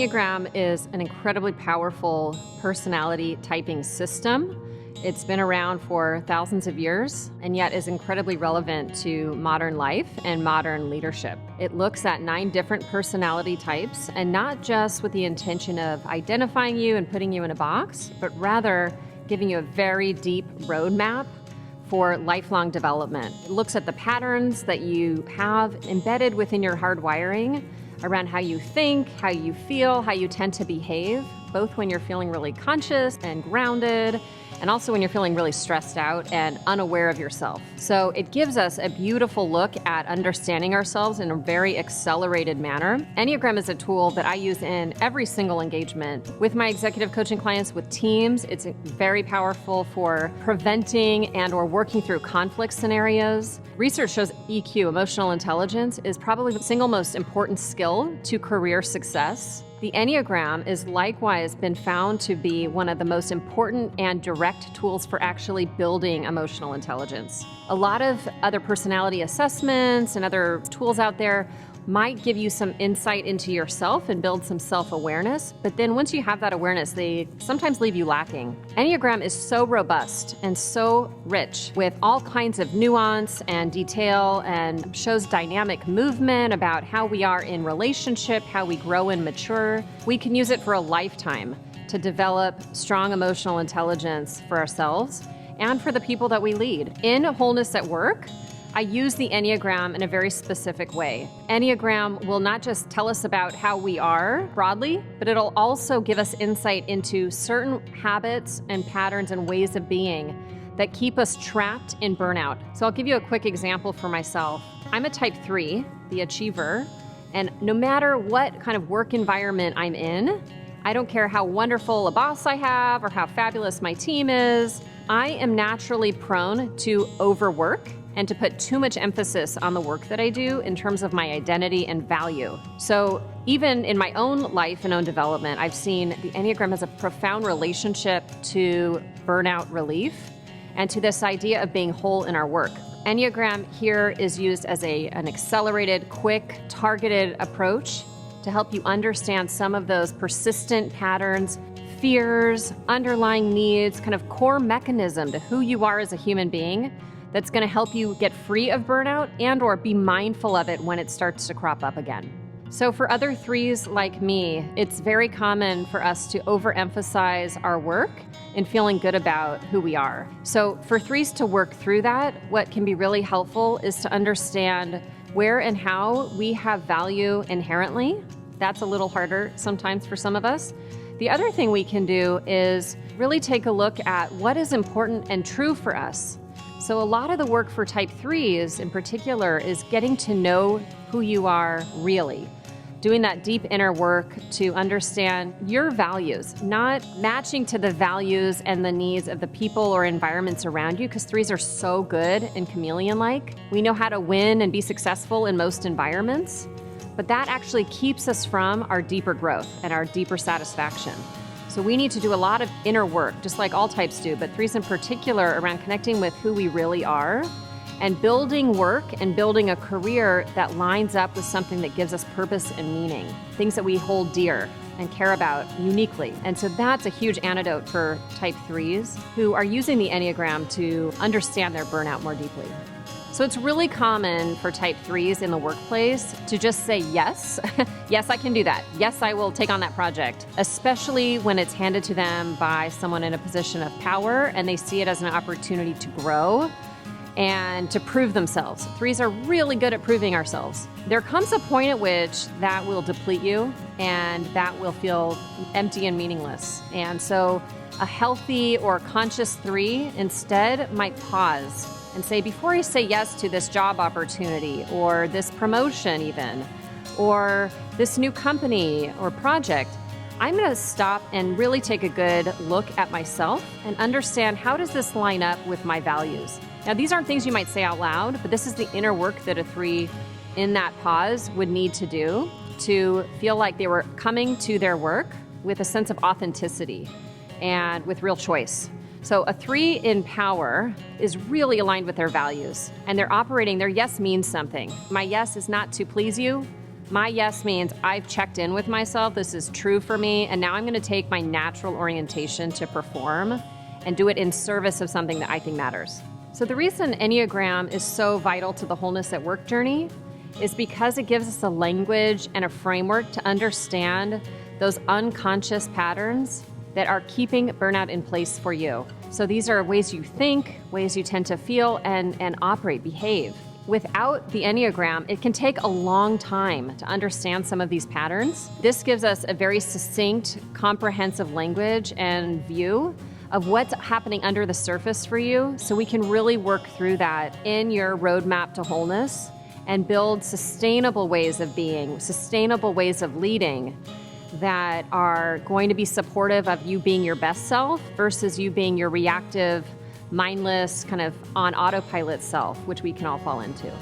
Enneagram is an incredibly powerful personality typing system. It's been around for thousands of years and yet is incredibly relevant to modern life and modern leadership. It looks at 9 different personality types, and not just with the intention of identifying you and putting you in a box, but rather giving you a very deep roadmap for lifelong development. It looks at the patterns that you have embedded within your hardwiring around how you think, how you feel, how you tend to behave, both when you're feeling really conscious and grounded, and also when you're feeling really stressed out and unaware of yourself. So it gives us a beautiful look at understanding ourselves in a very accelerated manner. Enneagram is a tool that I use in every single engagement with my executive coaching clients, with teams. It's very powerful for preventing and or working through conflict scenarios. Research shows EQ, emotional intelligence, is probably the single most important skill to career success. The Enneagram is likewise been found to be one of the most important and direct tools for actually building emotional intelligence. A lot of other personality assessments and other tools out there might give you some insight into yourself and build some self-awareness, but then once you have that awareness, they sometimes leave you lacking. Enneagram is so robust and so rich with all kinds of nuance and detail, and shows dynamic movement about how we are in relationship, how we grow and mature. We can use it for a lifetime to develop strong emotional intelligence for ourselves and for the people that we lead. In Wholeness at Work, I use the Enneagram in a very specific way. Enneagram will not just tell us about how we are broadly, but it'll also give us insight into certain habits and patterns and ways of being that keep us trapped in burnout. So I'll give you a quick example for myself. I'm a type 3, the achiever, and no matter what kind of work environment I'm in, I don't care how wonderful a boss I have or how fabulous my team is, I am naturally prone to overwork and to put too much emphasis on the work that I do in terms of my identity and value. So even in my own life and own development, I've seen the Enneagram has a profound relationship to burnout relief and to this idea of being whole in our work. Enneagram here is used as an accelerated, quick, targeted approach to help you understand some of those persistent patterns, fears, underlying needs, kind of core mechanism to who you are as a human being that's going to help you get free of burnout and or be mindful of it when it starts to crop up again. So for other 3s like me, it's very common for us to overemphasize our work and feeling good about who we are. So for 3s to work through that, what can be really helpful is to understand where and how we have value inherently. That's a little harder sometimes for some of us. The other thing we can do is really take a look at what is important and true for us. So a lot of the work for type 3s in particular is getting to know who you are really, doing that deep inner work to understand your values, not matching to the values and the needs of the people or environments around you, because 3s are so good and chameleon-like. We know how to win and be successful in most environments, but that actually keeps us from our deeper growth and our deeper satisfaction. So we need to do a lot of inner work, just like all types do, but 3s in particular, around connecting with who we really are and building work and building a career that lines up with something that gives us purpose and meaning, things that we hold dear and care about uniquely. And so that's a huge antidote for type 3s who are using the Enneagram to understand their burnout more deeply. So it's really common for type 3s in the workplace to just say yes. Yes, I can do that. Yes, I will take on that project, especially when it's handed to them by someone in a position of power and they see it as an opportunity to grow and to prove themselves. 3s are really good at proving ourselves. There comes a point at which that will deplete you and that will feel empty and meaningless. And so a healthy or conscious 3 instead might pause and say, before I say yes to this job opportunity or this promotion even, or this new company or project, I'm going to stop and really take a good look at myself and understand, how does this line up with my values? Now, these aren't things you might say out loud, but this is the inner work that a 3 in that pause would need to do to feel like they were coming to their work with a sense of authenticity and with real choice. So a 3 in power is really aligned with their values, and they're operating, their yes means something. My yes is not to please you. My yes means I've checked in with myself. This is true for me. And now I'm going to take my natural orientation to perform and do it in service of something that I think matters. So the reason Enneagram is so vital to the wholeness at work journey is because it gives us a language and a framework to understand those unconscious patterns that are keeping burnout in place for you. So these are ways you think, ways you tend to feel and operate, behave. Without the Enneagram, it can take a long time to understand some of these patterns. This gives us a very succinct, comprehensive language and view of what's happening under the surface for you, so we can really work through that in your roadmap to wholeness and build sustainable ways of being, sustainable ways of leading that are going to be supportive of you being your best self versus you being your reactive, mindless, kind of on autopilot self, which we can all fall into.